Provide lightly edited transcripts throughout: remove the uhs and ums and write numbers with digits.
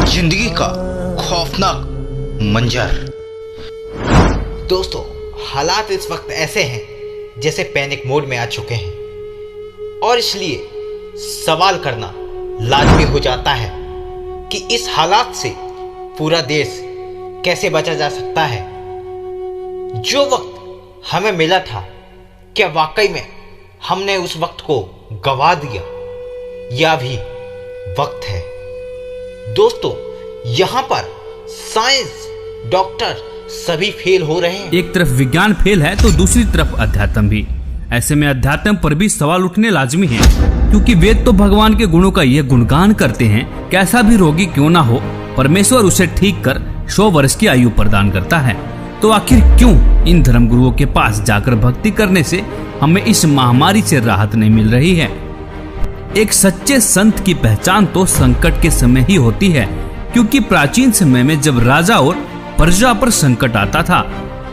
जिंदगी का खौफनाक मंजर। दोस्तों, हालात इस वक्त ऐसे हैं जैसे पैनिक मोड में आ चुके हैं और इसलिए सवाल करना लाजमी हो जाता है कि इस हालात से पूरा देश कैसे बचा जा सकता है। जो वक्त हमें मिला था, क्या वाकई में हमने उस वक्त को गवा दिया या भी वक्त है? दोस्तों, यहाँ पर साइंस, डॉक्टर सभी फेल हो रहे हैं। एक तरफ विज्ञान फेल है तो दूसरी तरफ अध्यात्म भी। ऐसे में अध्यात्म पर भी सवाल उठने लाजमी है, क्योंकि वेद तो भगवान के गुणों का यह गुणगान करते हैं। कैसा भी रोगी क्यों ना हो, परमेश्वर उसे ठीक कर 100 वर्ष की आयु प्रदान करता है। तो आखिर क्यों इन धर्मगुरुओं के पास जाकर भक्ति करने से हमें इस महामारी से राहत नहीं मिल रही है? एक सच्चे संत की पहचान तो संकट के समय ही होती है, क्योंकि प्राचीन समय में जब राजा और प्रजा पर संकट आता था,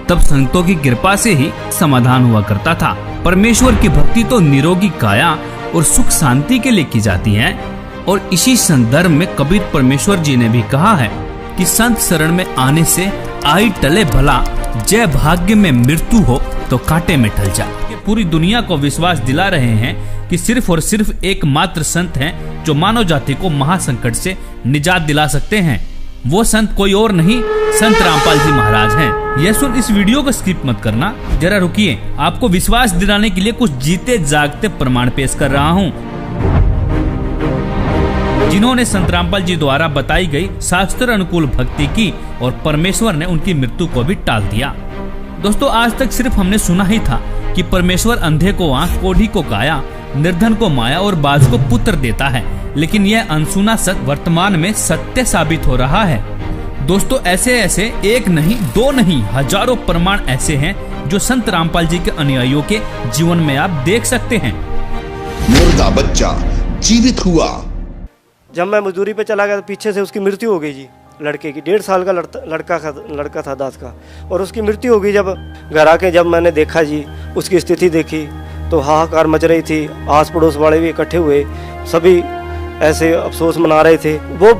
तब संतों की कृपा से ही समाधान हुआ करता था। परमेश्वर की भक्ति तो निरोगी काया और सुख शांति के लिए की जाती है। और इसी संदर्भ में कबीर परमेश्वर जी ने भी कहा है कि संत शरण में आने से आई टले भला, जय भाग्य में मृत्यु हो तो कांटे में ढल जा। पूरी दुनिया को विश्वास दिला रहे हैं कि सिर्फ और सिर्फ एकमात्र संत हैं जो मानव जाति को महासंकट से निजात दिला सकते हैं। वो संत कोई और नहीं, संत रामपाल जी महाराज हैं। यह सुन इस वीडियो को स्किप मत करना, जरा रुकिए। आपको विश्वास दिलाने के लिए कुछ जीते जागते प्रमाण पेश कर रहा हूँ, जिन्होंने संत रामपाल जी द्वारा बताई गई शास्त्र अनुकूल भक्ति की और परमेश्वर ने उनकी मृत्यु को भी टाल दिया। दोस्तों, आज तक सिर्फ हमने सुना ही था कि परमेश्वर अंधे को आंख, कोढ़ी को काया, निर्धन को माया और बाज को पुत्र देता है, लेकिन यह अनसुना सत्य वर्तमान में सत्य साबित हो रहा है। दोस्तों, ऐसे ऐसे एक नहीं, दो नहीं, हजारों प्रमाण ऐसे हैं जो संत रामपाल जी के अनुयायियों के जीवन में आप देख सकते हैं। मुर्दा बच्चा जीवित हुआ। जब मैं मजदूरी पे चला गया तो पीछे से उसकी मृत्यु हो गई जी। लड़के की 1.5 साल का लड़का था दास का, और उसकी मृत्यु हो गई। जब घर आके जब मैंने देखा जी, उसकी स्थिति देखी तो हाहाकार मच रही थी। आस पड़ोस वाले भी इकट्ठे हुए, सभी ऐसे अफसोस मना रहे थे। वो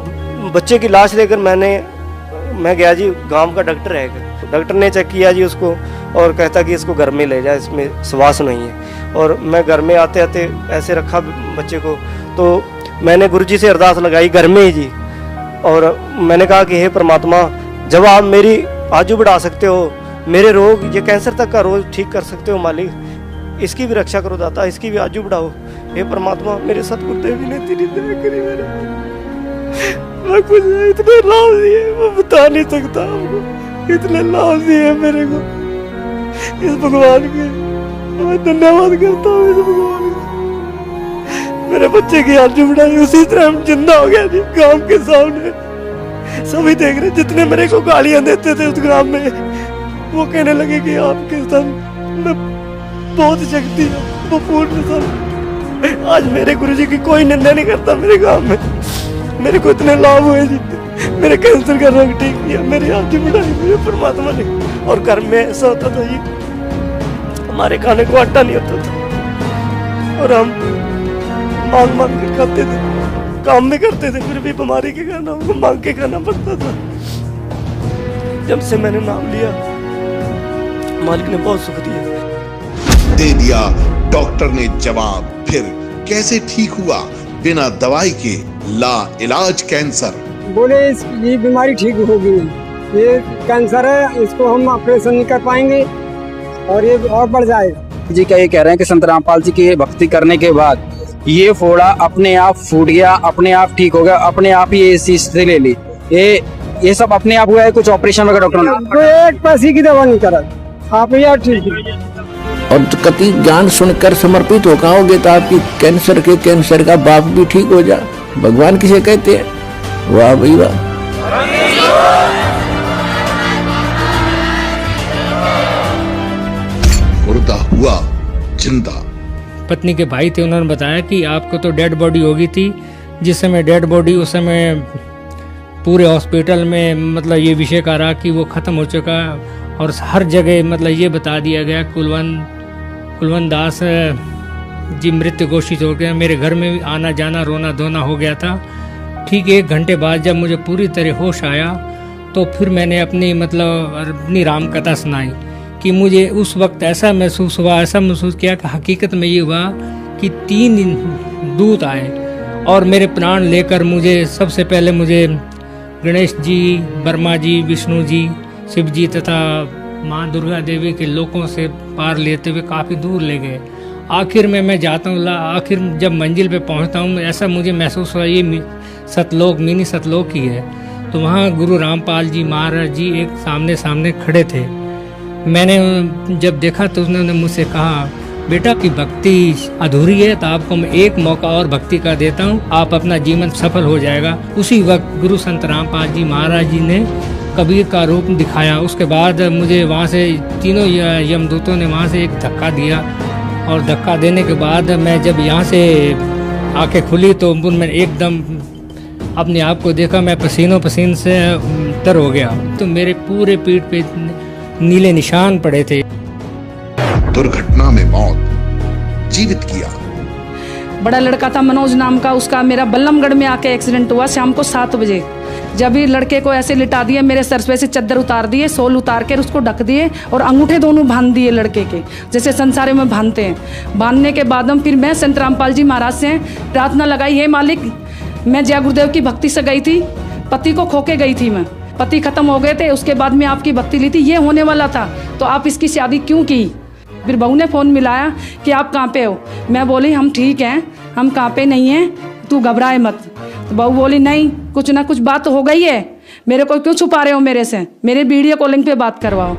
बच्चे की लाश लेकर मैं गया जी, गांव का डॉक्टर है, डॉक्टर ने चेक किया जी उसको और कहता कि इसको घर में ले जाए, इसमें श्वास नहीं है। और मैं घर में आते आते ऐसे रखा बच्चे को, तो मैंने गुरुजी से अरदास लगाई घर में ही जी, और मैंने कहा कि हे परमात्मा, जब आप मेरी आयु बढ़ा सकते हो, मेरे रोग, ये कैंसर तक का रोग ठीक कर सकते हो मालिक, इसकी भी रक्षा करो दाता, इसकी भी आयु बढ़ाओ। हे परमात्मा, मेरे सतगुरुदेव जी ने तेरी दया करी मेरे, मैं कुछ इतने लाभ दिए मैं बता नहीं सकता आपको, इतने लाभ दिए मेरे को इस भगवान के, मैं धन्यवाद करता हूँ इस भगवान का। मेरे बच्चे की आयु बढ़ाई, उसी तरह हम जिंदा हो गया जी। गांव के सामने सभी देख रहे, जितने मेरे को गालियां देते थे उस ग्राम में, वो कहने लगे कि आपके संग में बहुत शक्ति है, वो पूर्ण संग। आज मेरे गुरुजी की कोई निंदा नहीं करता मेरे गांव में। मेरे को इतने लाभ हुए जी, मेरे कैंसर का रोग ठीक किया, मेरी आयु बढ़ाई मेरे परमात्मा ने। और घर में ऐसा होता था जी, हमारे खाने को आटा नहीं होता था और हम मांग के खाते थे, काम भी करते थे, फिर भी बीमारी के कारण हमको मांग के खाना पड़ता था। जब से मैंने नाम लिया, मालिक ने बहुत सुख दिया। दे दिया डॉक्टर ने जवाब, फिर कैसे ठीक हुआ बिना दवाई के ला इलाज कैंसर? बोले ये बीमारी ठीक होगी, ये कैंसर है, इसको हम ऑपरेशन नहीं कर पाएंगे और ये और बढ़ जाएगा। जी क्या ये कह रहे हैं कि संत रामपाल जी की भक्ति करने के बाद ये फोड़ा अपने आप फूट गया, अपने आप ठीक हो गया, अपने आप ही इसी से ले ली, ये सब अपने आप हुआ है? कुछ ऑपरेशन वगैरह डॉक्टर ने? एक पैसे की दवा नहीं करा, आप यार ठीक है। और कति ज्ञान सुनकर समर्पित हो जाओगे तो आपकी कैंसर का बाप भी ठीक हो जा। भगवान किसे कहते हैं? वाह भाई वाह। मुर्दा हुआ जिंदा। पत्नी के भाई थे, उन्होंने बताया कि आपको तो डेड बॉडी हो गई थी। जिस समय डेड बॉडी, उस समय पूरे हॉस्पिटल में मतलब ये विषय का रहा कि वो ख़त्म हो चुका, और हर जगह मतलब ये बता दिया गया कुलवंत दास जी मृत घोषित हो गया। मेरे घर में आना जाना रोना धोना हो गया था। ठीक 1 घंटे बाद जब मुझे पूरी तरह होश आया तो फिर मैंने अपनी राम कथा सुनाई कि मुझे उस वक्त ऐसा महसूस किया कि हकीकत में ये हुआ कि 3 दूत आए और मेरे प्राण लेकर सबसे पहले मुझे गणेश जी, ब्रह्मा जी, विष्णु जी, शिव जी तथा माँ दुर्गा देवी के लोकों से पार लेते हुए काफ़ी दूर ले गए। आखिर में मैं जाता हूँ, आखिर जब मंजिल पे पहुँचता हूँ ऐसा मुझे महसूस हुआ ये सतलोक, मिनी सतलोक ही है। तो वहाँ गुरु रामपाल जी महाराज जी एक सामने खड़े थे। मैंने जब देखा तो उन्होंने मुझसे कहा, बेटा की भक्ति अधूरी है तो आपको मैं एक मौका और भक्ति का देता हूँ, आप अपना जीवन सफल हो जाएगा। उसी वक्त गुरु संत रामपाल जी महाराज जी ने कबीर का रूप दिखाया। उसके बाद मुझे वहाँ से तीनों यमदूतों ने वहाँ से एक धक्का दिया और धक्का देने के बाद मैं जब यहाँ से आंखें खुली तो मैं एकदम अपने आप को देखा, मैं पसीनों पसीन से तर हो गया। तो मेरे पूरे पीठ पे नीले निशान पड़े थे। दुर्घटना में मौत, जीवित किया। बड़ा लड़का था मनोज नाम का, उसका मेरा बल्लमगढ़ में आके एक्सीडेंट हुआ शाम को 7 बजे। जब भी लड़के को ऐसे लिटा दिए, मेरे सर पे से चादर उतार दिए, सोल उतार कर उसको ढक दिए और अंगूठे दोनों बांध दिए लड़के के, जैसे संसारे में बांधते हैं। बांधने के बाद हम फिर मैं संत रामपाल जी महाराज से प्रार्थना लगाई, हे मालिक, मैं जय गुरुदेव की भक्ति से गई थी, पति को खो के गई थी, मैं पति खत्म हो गए थे, उसके बाद में आपकी भक्ति ली थी, ये होने वाला था, तो आप इसकी शादी क्यों की? फिर बहू ने फ़ोन मिलाया कि आप कहाँ पे हो? मैं बोली हम ठीक हैं, हम कहाँ पे नहीं हैं, तू घबराए मत। तो बहू बोली नहीं, कुछ ना कुछ बात हो गई है, मेरे को क्यों छुपा रहे हो मेरे से, मेरे वीडियो कॉलिंग पे बात करवाओ।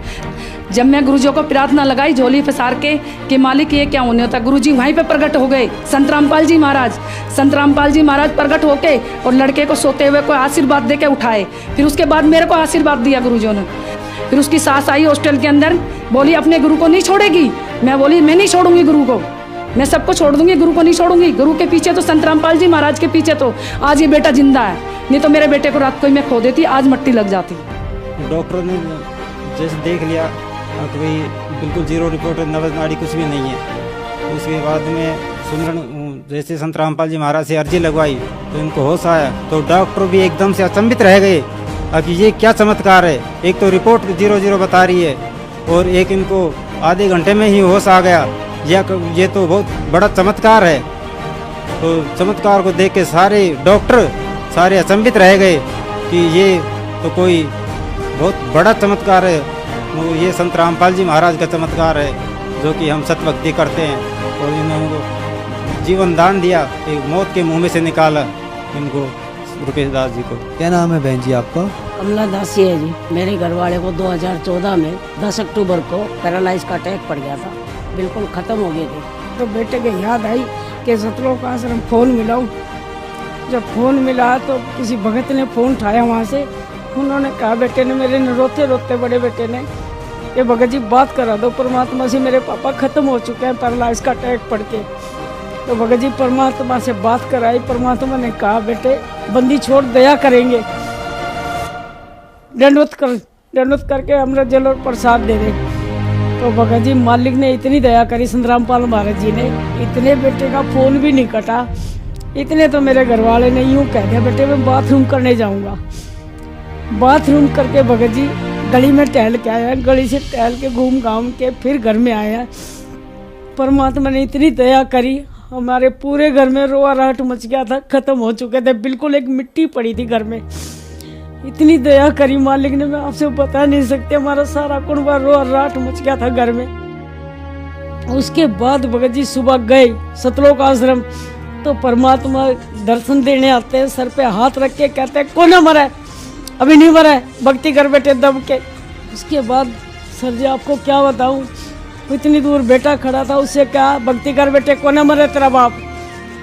जब मैं गुरुजी को प्रार्थना लगाई झोली फसार के कि मालिक ये क्या होने होता, गुरुजी वहीं पे प्रकट हो गए। संत रामपाल जी महाराज प्रकट होके और लड़के को सोते हुए को आशीर्वाद दे के उठाए। फिर उसके बाद मेरे को आशीर्वाद दिया गुरुजियों ने। फिर उसकी सास आई हॉस्टल के अंदर, बोली अपने गुरु को नहीं छोड़ेगी? मैं बोली मैं नहीं छोड़ूंगी गुरु को, मैं सबको छोड़ दूंगी, गुरु को नहीं छोड़ूंगी। गुरु के पीछे तो संत रामपाल जी महाराज के पीछे तो आज ये बेटा जिंदा है, नहीं तो मेरे बेटे को रात को ही मैं खो देती, आज मट्टी लग जाती। डॉक्टर ने जैसे देख लिया कि भाई बिल्कुल जीरो रिपोर्ट है, नब्ज नाड़ी कुछ भी नहीं है। उसके बाद में सुमरन जैसे संत रामपाल जी महाराज से अर्जी लगवाई तो इनको होश आया, तो डॉक्टर भी एकदम से अचंभित रह गए कि ये क्या चमत्कार है। एक तो रिपोर्ट 0-0 बता रही है और एक इनको आधे घंटे में ही होश आ गया, ये तो बहुत बड़ा चमत्कार है। तो चमत्कार को देख के सारे डॉक्टर सारे अचंभित रह गए कि ये तो कोई बहुत बड़ा चमत्कार है, ये संत रामपाल जी महाराज का चमत्कार है जो कि हम सतभक्ति करते हैं। और इन्होंने जीवन दान दिया, एक मौत के मुंह में से निकाला इनको, रुपेश दास जी को। क्या नाम है बहन जी आपका? कमला दासी है जी। मेरे घर वाले को 2014 में 10 अक्टूबर को पैरालाइज का अटैक पड़ गया था, बिल्कुल ख़त्म हो गए थे। तो बेटे के याद आई कि सतलोक आश्रम फ़ोन मिलाऊं। जब फ़ोन मिला तो किसी भगत ने फ़ोन उठाया वहाँ से, उन्होंने कहा बेटे ने, मेरे ने रोते रोते बड़े बेटे ने, ये भगत जी बात करा दो परमात्मा से, मेरे पापा ख़त्म हो चुके हैं पैरालाइज का अटैक पड़ के। तो भगत जी परमात्मा से बात कराई, परमात्मा ने कहा बेटे बंदी छोड़, दया करेंगे, दंडवत करके अमृत जल और प्रसाद दे दे। तो भगत जी मालिक ने इतनी दया करी, संत रामपाल महाराज जी ने, इतने बेटे का फ़ोन भी नहीं कटा। इतने तो मेरे घर वाले ने यूँ कह दिया बेटे मैं बाथरूम करने जाऊँगा। बाथरूम करके भगत जी गली में टहल के आया, गली से टहल के घूम घाम के फिर घर में आया। परमात्मा ने इतनी दया करी, हमारे पूरे घर में रोआ राहट मच गया था, ख़त्म हो चुके थे, बिल्कुल एक मिट्टी पड़ी थी घर में। इतनी दया करी मालिक ने, मैं आपसे बता नहीं सकते, हमारा सारा कुनबा रोआ राहट मच गया था घर में। उसके बाद भगत जी सुबह गए सतलोक आश्रम, तो परमात्मा दर्शन देने आते हैं, सर पे हाथ रख के कहते हैं कौन मरा है? अभी नहीं मरा है, भक्ति कर बेटे दब के। उसके बाद सर जी आपको क्या बताऊं, इतनी दूर बेटा खड़ा था, उससे क्या भक्ति कर बेटे, कौन मरा तेरा बाप?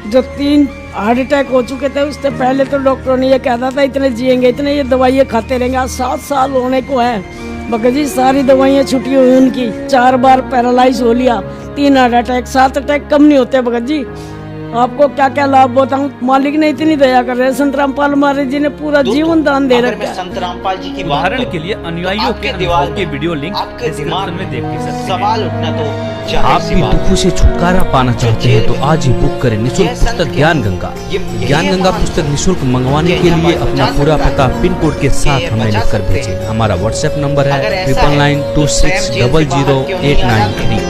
जो 3 हार्ट अटैक हो चुके थे उससे पहले तो डॉक्टरों ने ये कहता था इतने जिएंगे, इतने ये दवाइयाँ खाते रहेंगे। आज 7 साल होने को है भगत जी, सारी दवाइयाँ छुट्टी हुई उनकी, 4 बार पैरालाइज हो लिया, 3 हार्ट अटैक, 7 अटैक कम नहीं होते भगत जी। आपको क्या क्या लाभ बताऊं, मालिक ने इतनी दया कर रहे हैं। संत रामपाल महाराज जी ने पूरा जीवन दान दे रखा है। संत रामपाल जी की उदाहरण के लिए अनुयायियों के अनुभव के वीडियो लिंक डिस्क्रिप्शन में देख सकते हैं। सवाल उठना तो आप भी दुखों से छुटकारा पाना चाहते हैं तो आज ही बुक करें निःशुल्क पुस्तक ज्ञान गंगा। ज्ञान गंगा पुस्तक निःशुल्क मंगवाने के लिए अपना पूरा पता पिन कोड के साथ हमें लिखकर भेजें। हमारा व्हाट्सएप नंबर है 9992600893।